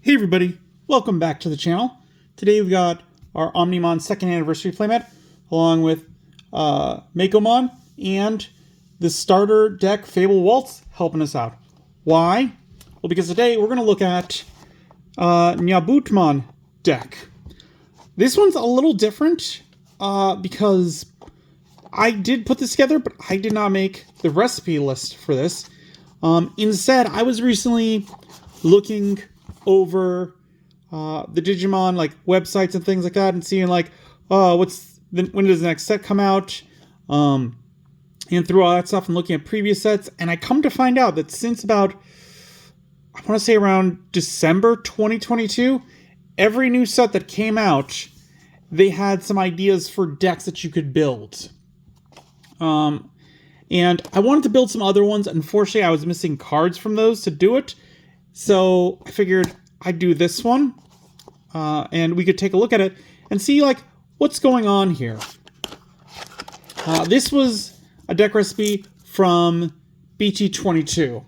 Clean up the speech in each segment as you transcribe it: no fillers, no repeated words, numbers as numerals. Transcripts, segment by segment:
Hey everybody, welcome back to the channel. Today we've got our Omnimon 2nd anniversary playmat along with Makomon and the starter deck Fable Waltz helping us out. Why? Well, because today we're going to look at Nyabootmon deck. This one's a little different because I did put this together, but I did not make the recipe list for this. Instead, I was recently looking over the Digimon websites and things like that, and seeing when does the next set come out, and through all that stuff, and looking at previous sets, and I come to find out that since about, I want to say around December 2022, every new set that came out, they had some ideas for decks that you could build. And I wanted to build some other ones. Unfortunately, I was missing cards from those to do it. So I figured I'd do this one, and we could take a look at it and see what's going on here. This was a deck recipe from BT22,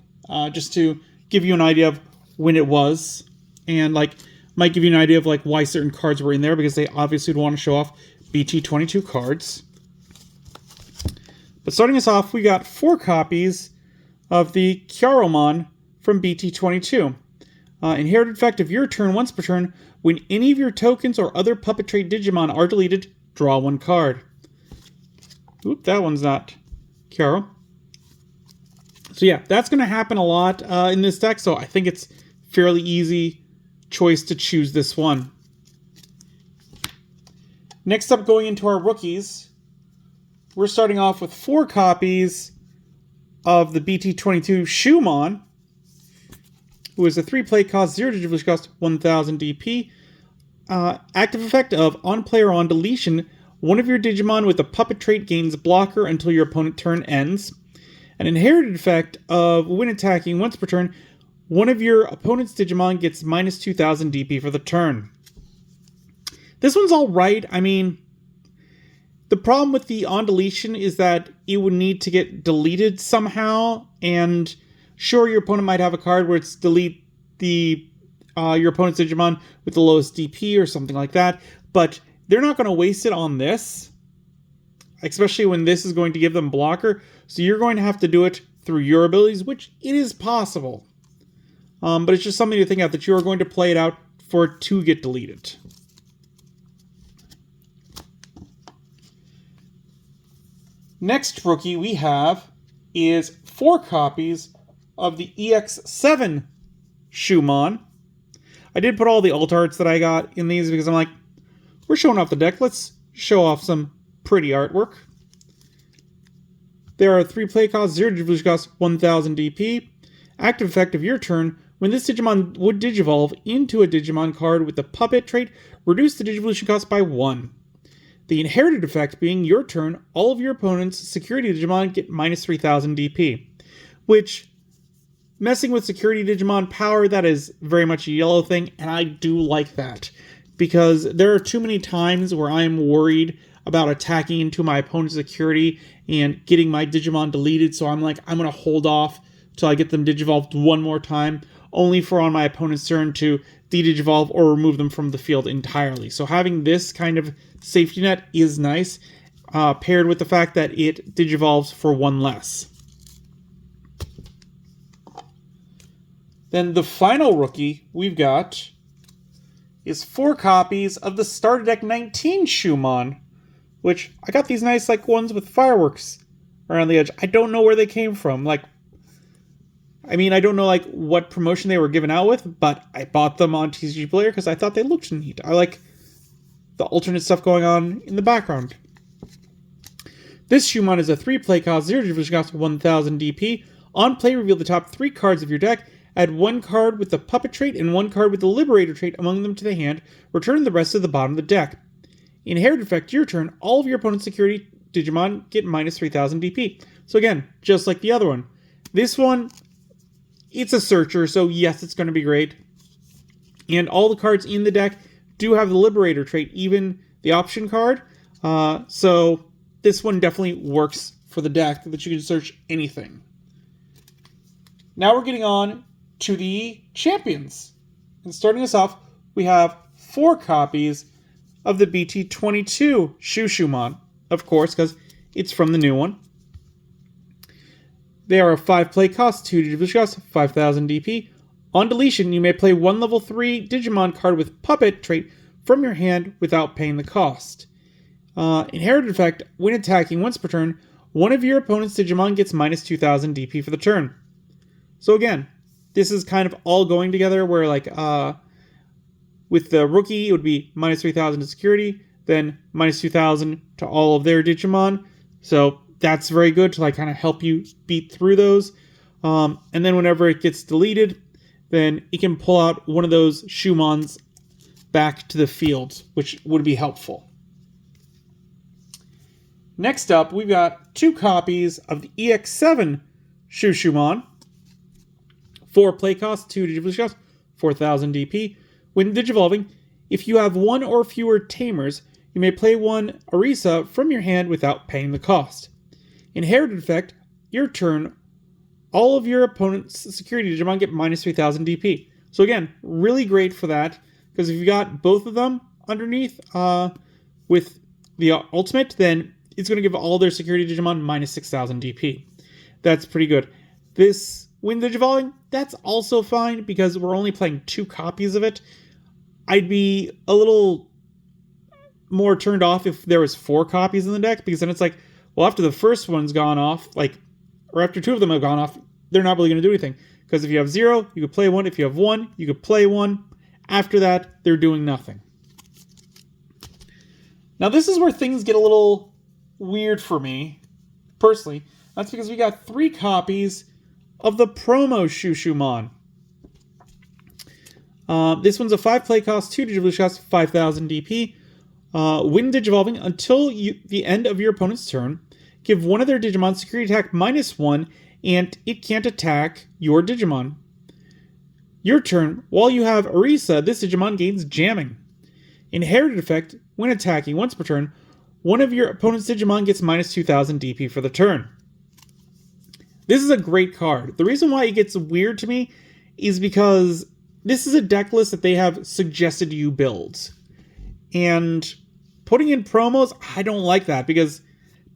just to give you an idea of when it was, and might give you an idea of why certain cards were in there, because they obviously would want to show off BT22 cards. But starting us off, we got 4 copies of the Nyabootmon from BT22. Inherited effect of your turn once per turn. When any of your tokens or other puppet trait Digimon are deleted, draw 1 card. Oop, that one's not Kyaro. So yeah, that's going to happen a lot in this deck, so I think it's fairly easy choice to choose this one. Next up, going into our rookies, we're starting off with 4 copies of the BT22 Shumon, who is a 3-play cost, 0 Digivolution cost, 1000 DP. Active effect of on player on deletion, one of your Digimon with a puppet trait gains blocker until your opponent turn ends. An inherited effect of when attacking once per turn, one of your opponent's Digimon gets minus 2000 DP for the turn. This one's alright. I mean, the problem with the on deletion is that it would need to get deleted somehow, and sure, your opponent might have a card where it's delete your opponent's Digimon with the lowest DP or something like that, but they're not going to waste it on this, especially when this is going to give them blocker, so you're going to have to do it through your abilities, which it is possible. But it's just something to think out, that you are going to play it out for it to get deleted. Next rookie we have is 4 copies of the EX7 Shumon. I did put all the alt arts that I got in these because I'm like, we're showing off the deck. Let's show off some pretty artwork. There are 3 play costs, 0 Digivolution cost, 1000 DP. Active effect of your turn. When this Digimon would Digivolve into a Digimon card with the puppet trait, reduce the Digivolution cost by 1. The inherited effect being your turn, all of your opponent's security Digimon get minus 3000 DP. Which, messing with security Digimon power, that is very much a yellow thing, and I do like that. Because there are too many times where I am worried about attacking into my opponent's security and getting my Digimon deleted, so I'm like, I'm going to hold off till I get them Digivolved one more time, only for on my opponent's turn to de-Digivolve or remove them from the field entirely. So having this kind of safety net is nice, paired with the fact that it Digivolves for 1 less. Then the final rookie we've got is 4 copies of the Starter Deck 19 Shumon, which I got these nice ones with fireworks around the edge. I don't know where they came from. I don't know what promotion they were given out with, but I bought them on TCG Player because I thought they looked neat. I like the alternate stuff going on in the background. This Shumon is a 3-play cost, 0 Digivolution cost, 1000 DP. On play, reveal the top 3 cards of your deck. Add 1 card with the puppet trait and 1 card with the liberator trait among them to the hand. Return the rest to the bottom of the deck. Inherited effect, your turn. All of your opponent's security Digimon get minus 3000 DP. So again, just like the other one. This one, it's a searcher, so yes, it's going to be great. And all the cards in the deck do have the liberator trait, even the option card. So this one definitely works for the deck, that you can search anything. Now we're getting on to the champions And starting us off, we have 4 copies of the BT22 Shushumon, of course, because it's from the new one. They are a 5 play cost, 2 Digivolution cost, 5,000 DP. On deletion, you may play 1 level 3 Digimon card with Puppet trait from your hand without paying the cost. Inherited effect, when attacking once per turn, one of your opponent's Digimon gets minus 2,000 DP for the turn. So again, this is kind of all going together where like with the rookie, it would be minus 3,000 to security, then minus 2,000 to all of their Digimon. So that's very good to like kind of help you beat through those. And then whenever it gets deleted, then it can pull out one of those Shumons back to the field, which would be helpful. Next up, we've got 2 copies of the EX7 Shushumon. 4 play cost, 2 Digivolution cost, 4,000 DP. When Digivolving, if you have 1 or fewer Tamers, you may play 1 Arisa from your hand without paying the cost. Inherited effect, your turn, all of your opponent's security Digimon get minus 3,000 DP. So again, really great for that, because if you got both of them underneath with the ultimate, then it's going to give all their security Digimon minus 6,000 DP. That's pretty good. This Wind Digivolving, that's also fine because we're only playing 2 copies of it. I'd be a little more turned off if there was 4 copies in the deck, because then it's like, well, after the first one's gone off, or after 2 of them have gone off, they're not really going to do anything. Because if you have 0, you could play 1. If you have 1, you could play 1. After that, they're doing nothing. Now, this is where things get a little weird for me, personally. That's because we got 3 copies of the promo Shushumon. This one's a 5 play cost, 2 Digivolution cost, 5,000 DP. When Digivolving, until the end of your opponent's turn, give one of their Digimon security attack -1, and it can't attack your Digimon. Your turn, while you have Arisa, this Digimon gains jamming. Inherited effect, when attacking once per turn, one of your opponent's Digimon gets minus 2,000 DP for the turn. This is a great card. The reason why it gets weird to me is because this is a deck list that they have suggested you build. And putting in promos, I don't like that because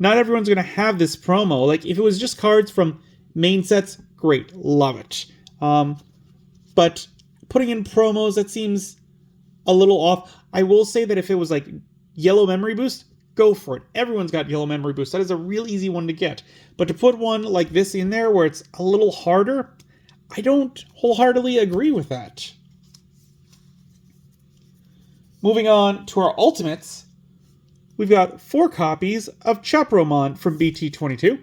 not everyone's going to have this promo. Like, if it was just cards from main sets, great, love it. But putting in promos, that seems a little off. I will say that if it was like Yellow Memory Boost, go for it. Everyone's got Yellow Memory Boost. That is a real easy one to get. But to put one like this in there where it's a little harder, I don't wholeheartedly agree with that. Moving on to our ultimates, we've got 4 copies of Chapromon from BT22.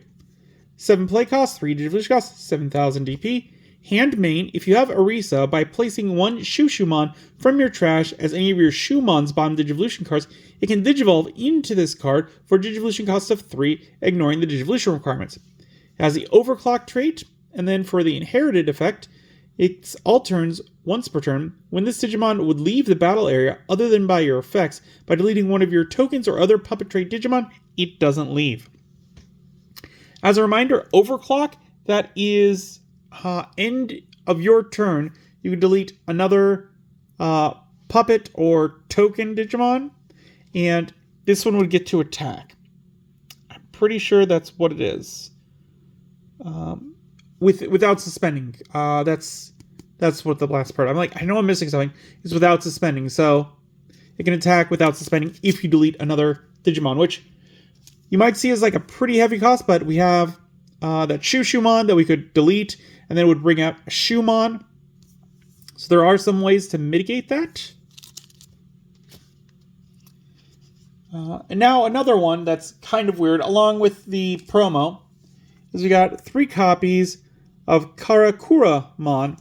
7 play cost, 3 Digivolution cost, 7,000 DP. Hand main, if you have Arisa, by placing 1 Shushumon from your trash as any of your Shumon's bottom Digivolution cards, it can Digivolve into this card for a Digivolution cost of 3, ignoring the Digivolution requirements. It has the Overclock trait, and then for the inherited effect, it's all turns once per turn. When this Digimon would leave the battle area other than by your effects, by deleting one of your tokens or other puppet trait Digimon, it doesn't leave. As a reminder, Overclock, that is end of your turn, you can delete another puppet or token Digimon, and this one would get to attack. I'm pretty sure that's what it is. Without suspending. That's what the last part. I'm like, I know I'm missing something. It's without suspending, so it can attack without suspending if you delete another Digimon, which you might see as like a pretty heavy cost, but we have that Shushumon that we could delete, and then it would bring out a Shumon. So there are some ways to mitigate that. And now another one that's kind of weird, along with the promo, is we got 3 copies of Karakuramon.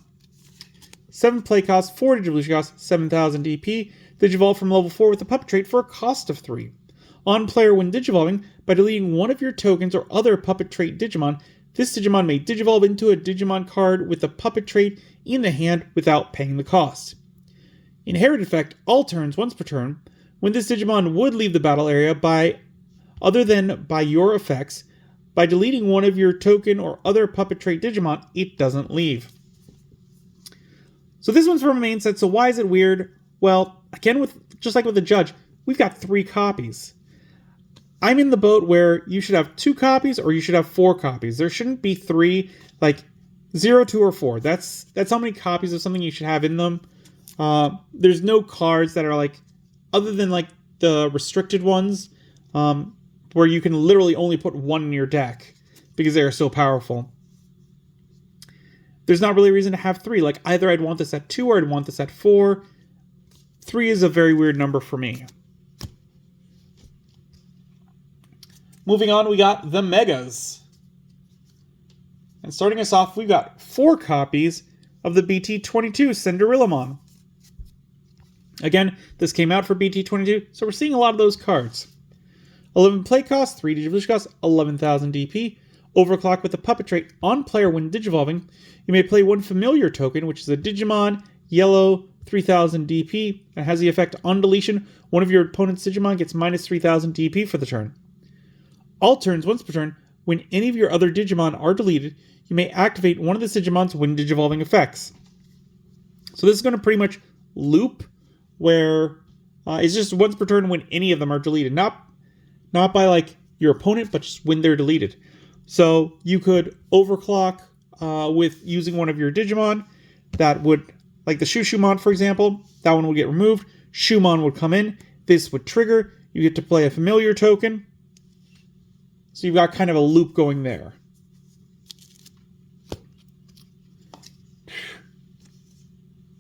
7 play cost, 4 Digivolution cost, 7,000 DP. Digivolve from level 4 with a puppet trait for a cost of 3. On player, when Digivolving, by deleting one of your tokens or other puppet trait Digimon, this Digimon may Digivolve into a Digimon card with a puppet trait in the hand without paying the cost. Inherited effect, all turns once per turn. When this Digimon would leave the battle area other than by your effects, by deleting one of your token or other puppet trait Digimon, it doesn't leave. So this one's from a main set, so why is it weird? Well, again, just like with the judge, we've got 3 copies. I'm in the boat where you should have 2 copies or you should have 4 copies. There shouldn't be 3, like 0, 2, or 4. That's how many copies of something you should have in them. There's no cards that are like, other than like the restricted ones, where you can literally only put 1 in your deck because they are so powerful. There's not really a reason to have 3. Like, either I'd want this at 2 or I'd want this at 4. 3 is a very weird number for me. Moving on, we got the Megas. And starting us off, we've got 4 copies of the BT22 Cinderillamon. Again, this came out for BT22, so we're seeing a lot of those cards. 11 play cost, 3 Digivolution cost, 11,000 DP. Overclock with the Puppet trait on player when Digivolving. You may play 1 familiar token, which is a Digimon, yellow, 3,000 DP, and has the effect on deletion. One of your opponent's Digimon gets minus 3,000 DP for the turn. All turns, once per turn, when any of your other Digimon are deleted, you may activate one of the Digimon's when Digivolving effects. So this is going to pretty much loop, where it's just once per turn when any of them are deleted. Not by like your opponent, but just when they're deleted. So you could overclock with using one of your Digimon that would, like the Shushumon, for example, that one would get removed. Shumon would come in. This would trigger. You get to play a familiar token. So you've got kind of a loop going there.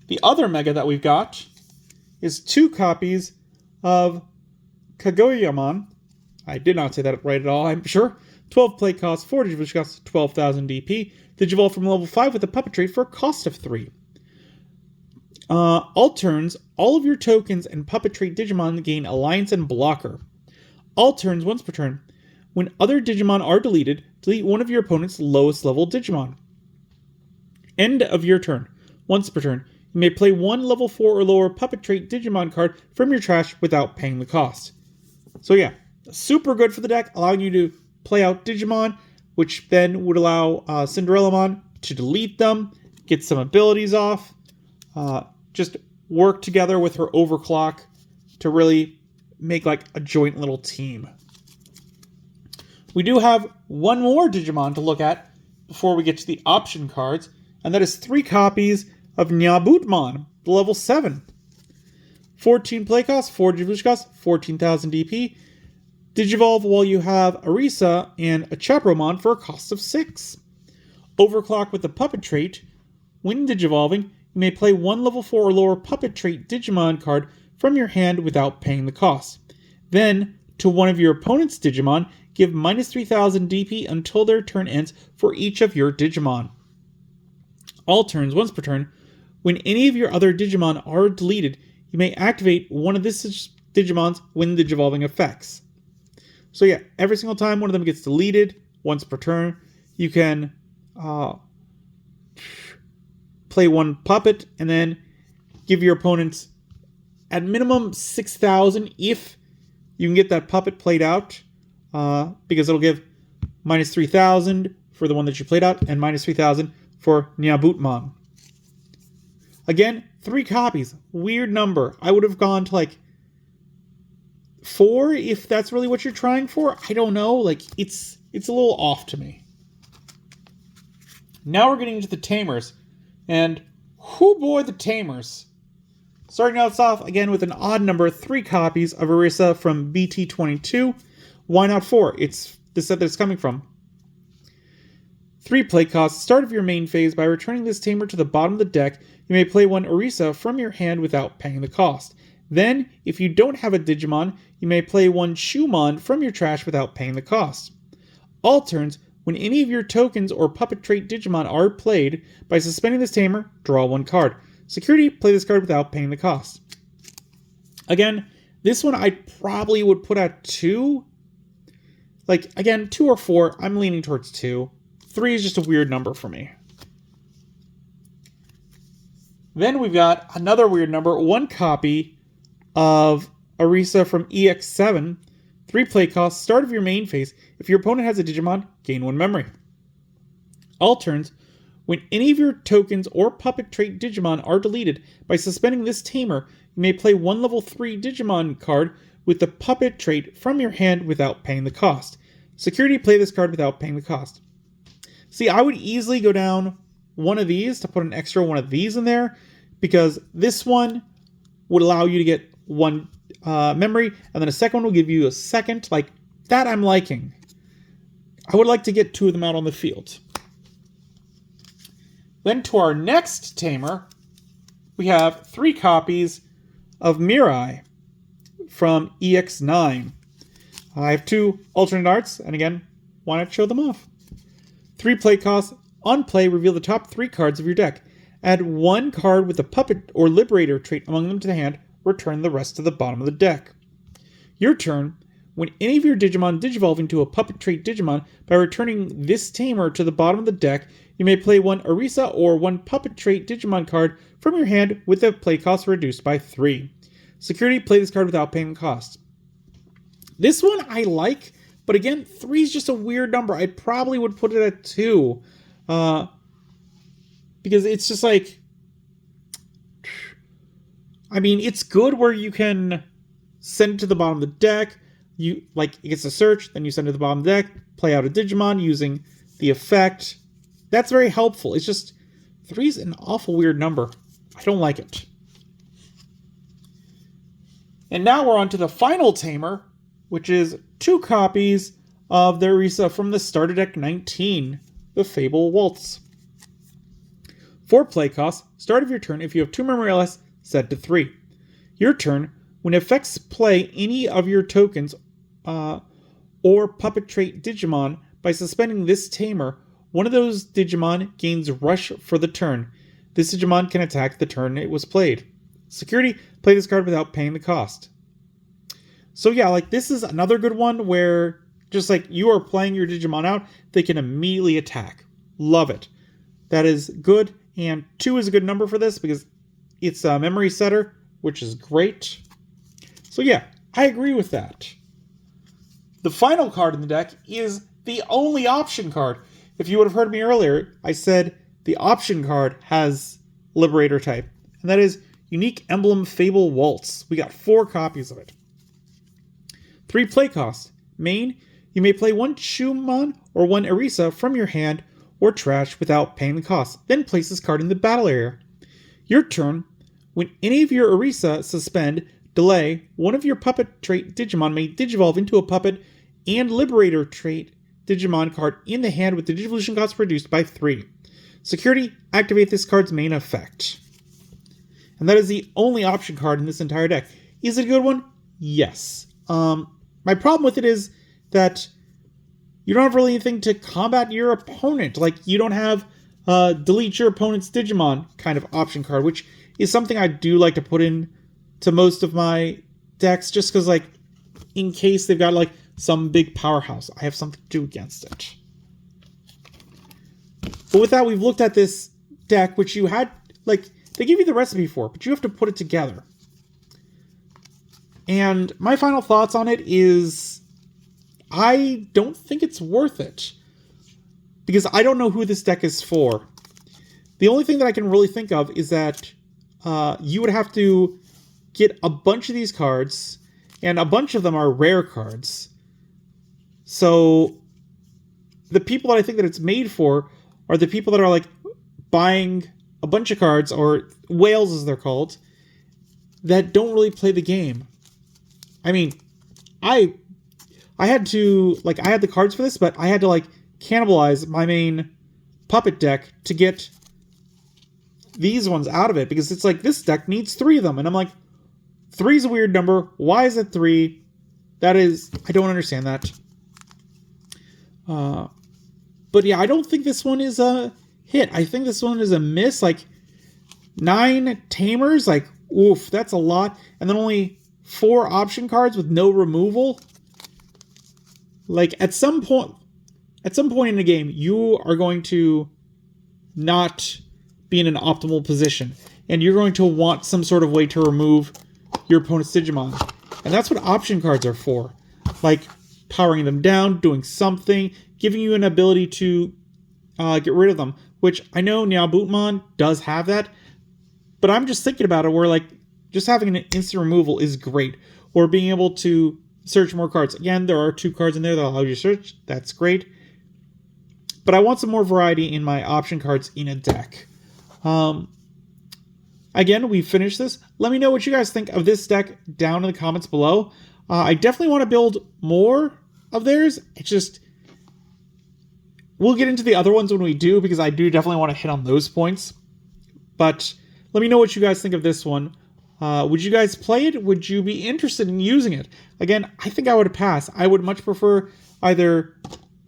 The other Mega that we've got is 2 copies of Kaguya-mon. I did not say that right at all, I'm sure. 12 play cost, 4 Digivolution cost, 12,000 DP. Digivolve from level 5 with a Puppet trait for a cost of 3. All turns, all of your tokens and Puppet trait Digimon gain Alliance and Blocker. All turns, once per turn, when other Digimon are deleted, delete one of your opponent's lowest level Digimon. End of your turn. Once per turn, you may play 1 level 4 or lower Puppet trait Digimon card from your trash without paying the cost. So yeah, super good for the deck, allowing you to play out Digimon, which then would allow Cinderillamon to delete them, get some abilities off, just work together with her overclock to really make like a joint little team. We do have one more Digimon to look at before we get to the option cards, and that is 3 copies of Nyabootmon, the level 7. 14 play cost, 4 Digivolution cost, 14,000 DP. Digivolve while you have Arisa and a Chaperomon for a cost of 6. Overclock with the Puppet trait. When Digivolving, you may play 1 level 4 or lower Puppet trait Digimon card from your hand without paying the cost. Then, to one of your opponent's Digimon, give minus 3,000 DP until their turn ends for each of your Digimon. All turns, once per turn, when any of your other Digimon are deleted, you may activate one of this Digimon's when Digivolving effects. So yeah, every single time one of them gets deleted, once per turn, you can play 1 Puppet and then give your opponents at minimum 6,000 if you can get that Puppet played out, because it'll give minus 3,000 for the one that you played out and minus 3,000 for Nyabootmon. Again, 3 copies. Weird number. I would have gone to like 4 if that's really what you're trying for. I don't know. Like, it's a little off to me. Now we're getting into the Tamers. And, whoo boy, the Tamers. Starting us off again with an odd number, 3 copies of Arisa from BT22. Why not 4? It's the set that it's coming from. 3 play cost. Start of your main phase. By returning this Tamer to the bottom of the deck, you may play 1 Arisa from your hand without paying the cost. Then, if you don't have a Digimon, you may play 1 Shumon from your trash without paying the cost. All turns, when any of your tokens or Puppet trait Digimon are played, by suspending this Tamer, draw 1 card. Security, play this card without paying the cost. Again, this one I probably would put at 2. Like, again, 2 or 4, I'm leaning towards 2. 3 is just a weird number for me. Then we've got another weird number, 1 copy of Arisa from EX7. 3 play cost, start of your main phase. If your opponent has a Digimon, gain 1 memory. All turns, When any of your tokens or puppet trait Digimon are deleted, by suspending this tamer, you may play one level 3 Digimon card with the puppet trait from your hand without paying the cost. Security, play this card without paying the cost. See, I would easily go down one of these to put an extra one of these in there, because this one would allow you to get one memory, and then a second one will give you a second. Like, that I'm liking. I would like to get 2 of them out on the field. Then to our next tamer, we have 3 copies of Mirai from EX9. I have 2 alternate arts, and again, why not show them off? 3 play costs. On play, reveal the top 3 cards of your deck. Add 1 card with a puppet or liberator trait among them to the hand. Return the rest to the bottom of the deck. Your turn. When any of your Digimon digivolve into a puppet trait Digimon, by returning this tamer to the bottom of the deck, you may play 1 Arisa or 1 puppet trait Digimon card from your hand with the play cost reduced by 3. Security, play this card without paying cost. This one I like, but again, 3 is just a weird number. I probably would put it at 2. Because it's just like, I mean, it's good where you can send it to the bottom of the deck. You, like, it gets a search, then you send it to the bottom of the deck, play out a Digimon using the effect. That's very helpful. It's just, 3 is an awful weird number. I don't like it. And now we're on to the final tamer, which is 2 copies of the Arisa from the starter deck 19, the Fable Waltz. 4 play costs. Start of your turn, if you have 2 memory or less, set to 3. Your turn. When effects play any of your tokens or puppet trait Digimon, by suspending this tamer, one of those Digimon gains Rush for the turn. This Digimon can attack the turn it was played. Security, play this card without paying the cost. So yeah, like, this is another good one where just like you are playing your Digimon out, they can immediately attack. Love it. That is good, and 2 is a good number for this because it's a memory setter, which is great. So yeah, I agree with that. The final card in the deck is the only option card. If you would have heard me earlier, I said the option card has Liberator type, and that is Unique Emblem Fable Waltz. We got 4 copies of it. 3 play costs. Main, you may play 1 Shumon or 1 Arisa from your hand or trash without paying the cost. Then place this card in the battle area. Your turn. When any of your Arisa suspend, delay, one of your puppet trait Digimon may digivolve into a puppet and Liberator trait Digimon card in the hand with the digivolution cost reduced by 3. Security, activate this card's main effect. And that is the only option card in this entire deck. Is it a good one? Yes. My problem with it is that you don't have really anything to combat your opponent. Like, you don't have delete your opponent's Digimon kind of option card, which is something I do like to put in to most of my decks, just because, like, in case they've got, like, some big powerhouse, I have something to do against it. But with that, we've looked at this deck, which you had, like, they give you the recipe for, but you have to put it together. And my final thoughts on it is, I don't think it's worth it. Because I don't know who this deck is for. The only thing that I can really think of is that you would have to get a bunch of these cards, and a bunch of them are rare cards. So the people that I think that it's made for are the people that are, like, buying a bunch of cards, or whales as they're called, that don't really play the game. I mean, I had to, like, I had the cards for this, but I had to, like, cannibalize my main puppet deck to get these ones out of it, because it's like, this deck needs 3 of them, and I'm like, 3 is a weird number. Why is it 3? That is, I don't understand that. But yeah, I don't think this one is a hit. I think this one is a miss. Like, 9 tamers, like, oof, that's a lot. And then only 4 option cards with no removal. Like, at some point in the game, you are going to not be in an optimal position, and you're going to want some sort of way to remove your opponent's Digimon. And that's what option cards are for. Like, powering them down, doing something, giving you an ability to get rid of them. which I know Nyabootmon does have that, but I'm just thinking about it where like just having an instant removal is great, or being able to search more cards. Again, there are 2 cards in there that allow you to search. That's great. But I want some more variety in my option cards in a deck. Again, we finished this. Let me know what you guys think of this deck down in the comments below. I definitely want to build more of theirs. It's just, we'll get into the other ones when we do, because I do definitely want to hit on those points. But let me know what you guys think of this one. Would you guys play it? Would you be interested in using it? Again, I think I would pass. I would much prefer either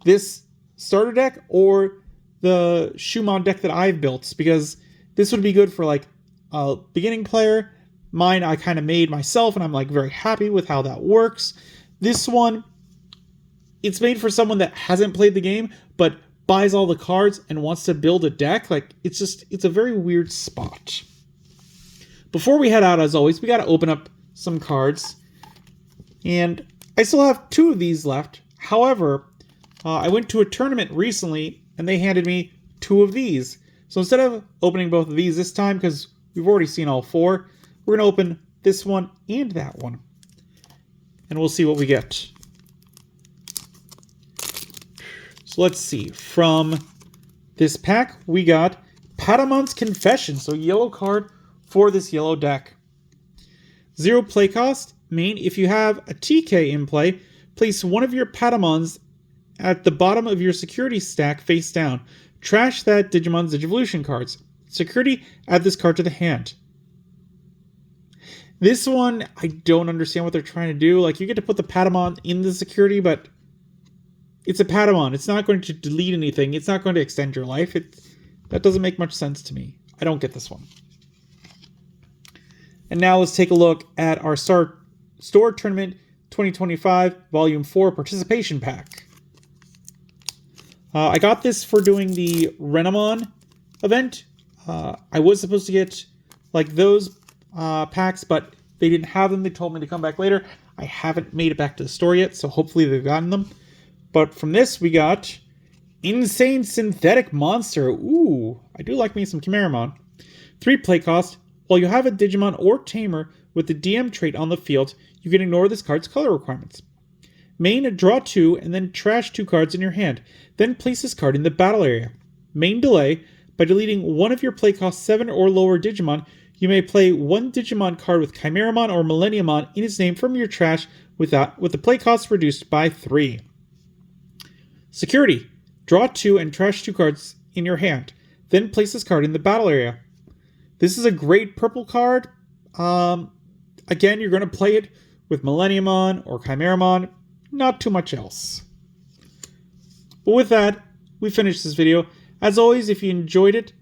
this starter deck or the Shumon deck that I've built, because this would be good for like a beginning player. Mine I kind of made myself, and I'm like very happy with how that works. This one, it's made for someone that hasn't played the game but buys all the cards and wants to build a deck. Like, it's a very weird spot. Before we head out, as always, we got to open up some cards. And I still have 2 of these left. However, I went to a tournament recently, and they handed me 2 of these. So instead of opening both of these this time, because we've already seen all 4, we're going to open this one and that one. And we'll see what we get. So let's see. From this pack, we got Patamon's Confession. So yellow card for this yellow deck. 0 play cost. Main, if you have a TK in play, place one of your Patamons at the bottom of your security stack face down. Trash that Digimon's Digivolution cards. Security, add this card to the hand. This one, I don't understand what they're trying to do. Like, you get to put the Patamon in the security, but it's a Patamon. It's not going to delete anything. It's not going to extend your life. That doesn't make much sense to me. I don't get this one. And now let's take a look at our Store Tournament 2025 Volume 4 Participation Pack. I got this for doing the Renamon event. I was supposed to get like those packs, but they didn't have them. They told me to come back later. I haven't made it back to the store yet, so hopefully they've gotten them. But from this, we got Insane Synthetic Monster. Ooh, I do like me some Chimeramon. 3 play cost. While you have a Digimon or Tamer with the DM trait on the field, you can ignore this card's color requirements. Main, draw 2, and then trash 2 cards in your hand. Then place this card in the battle area. Main delay. By deleting one of your play cost 7 or lower Digimon, you may play one Digimon card with Chimeramon or Millenniumon in its name from your trash with the play cost reduced by 3. Security. Draw 2 and trash 2 cards in your hand. Then place this card in the battle area. This is a great purple card. Again, you're going to play it with Millenniumon or Chimeramon. Not too much else. But with that, we finished this video. As always, if you enjoyed it,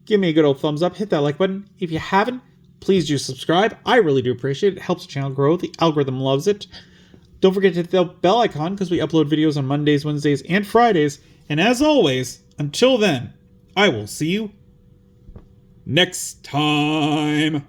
give me a good old thumbs up. Hit that like button. If you haven't, please do subscribe. I really do appreciate it. It helps the channel grow. The algorithm loves it. Don't forget to hit the bell icon because we upload videos on Mondays, Wednesdays, and Fridays. And as always, until then, I will see you next time.